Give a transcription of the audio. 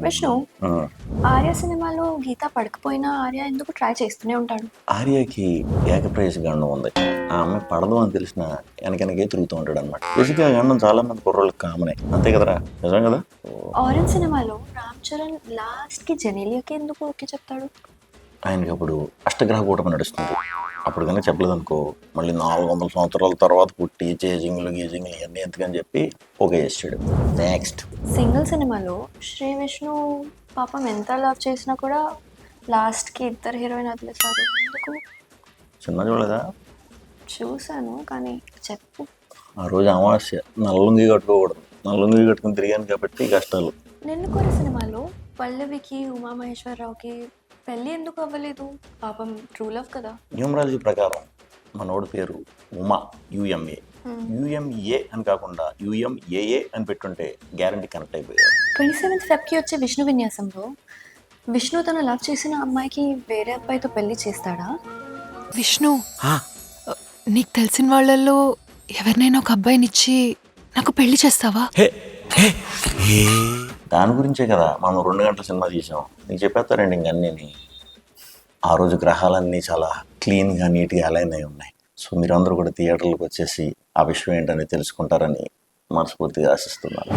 విష్ణు, ఆ, ఆర్య సినిమాలో గీత పడకపోయినా ఆర్య ఎందుకు ట్రై చేస్తూనే ఉంటాడు? ఆర్యకి ఏకప్రేయస గండం ఉంది. ఆ అమ్మాయి పడదు అని తెలిసిన వెనకే తిరుగుతూ ఉంటాడు అనమాట. బేసిక్గా ఆ గండం చాలా మంది కుర్రోళ్ళకి కామనే, అంతే కదరా? నిజం కదా? ఆరెంజ్ సినిమాలో రామ్ చరణ్ లాస్ట్ కి జెనీలియాకి ఎందుకు ఓకే చెప్తాడు? ఆయనకి అప్పుడు అష్టగ్రహ కూటమి నడుస్తుంది. అప్పుడు కనుక చెప్పలేదు అనుకో, మళ్ళీ 400 సంవత్సరాల తర్వాత పుట్టి చేజింగ్లు గీజింగ్లు ఇవన్నీ ఎందుకని చెప్పి ఓకే చేసాడు. నెక్స్ట్ సింగిల్ సినిమాలో శ్రీ విష్ణు పాపం ఎంత లవ్ చేసినా కూడా లాస్ట్ కి ఇద్దరు హీరోయిన్ వదిలేశారు ఎందుకు? సినిమా చూడలేదా? చూశాను కానీ చెప్పు. ఆ రోజు అమావాస్య, నల్లుంగి కట్టుకోకూడదు. నల్లుంగి కట్టుకుని తిరిగాను కాబట్టి కష్టాలు. నిన్ను కోరి సినిమాలో పల్లవికి ఉమామహేశ్వరరావుకి పెళ్ళి ఎందుకు అవ్వలేదు? పాపం ట్రూ లవ్ కదా. న్యూమరాలజీ ప్రకారం మనోడి పేరు ఉమా, యుఎంఏ. యుఎంఏ అని కాకుండా యుఎంఏఏ అని పెట్టుంటే గ్యారంటీ కనెక్ట్ అయిపోయారు. 27th ఫెబ్కి వచ్చే విష్ణు విన్యాసంలో విష్ణు తను లవ్ చేసిన అమ్మాయికి వేరే అబ్బాయితో పెళ్లి చేస్తాడా? విష్ణు, నీకు తెలిసిన వాళ్ళల్లో ఎవరినైనా ఒక అబ్బాయినిచ్చి నాకు పెళ్లి చేస్తావా? దాని గురించే కదా మనం 2 గంటల సినిమా తీసాం. నీకు చెప్పేస్తారండి ఇంకన్నీ. ఆ రోజు గ్రహాలన్నీ చాలా క్లీన్గా నీట్గా అలైన్ అయి ఉన్నాయి. సో మీరందరూ కూడా థియేటర్లకు వచ్చేసి ఆ విషయం ఏంటని తెలుసుకుంటారని మనస్ఫూర్తిగా ఆశిస్తున్నాను.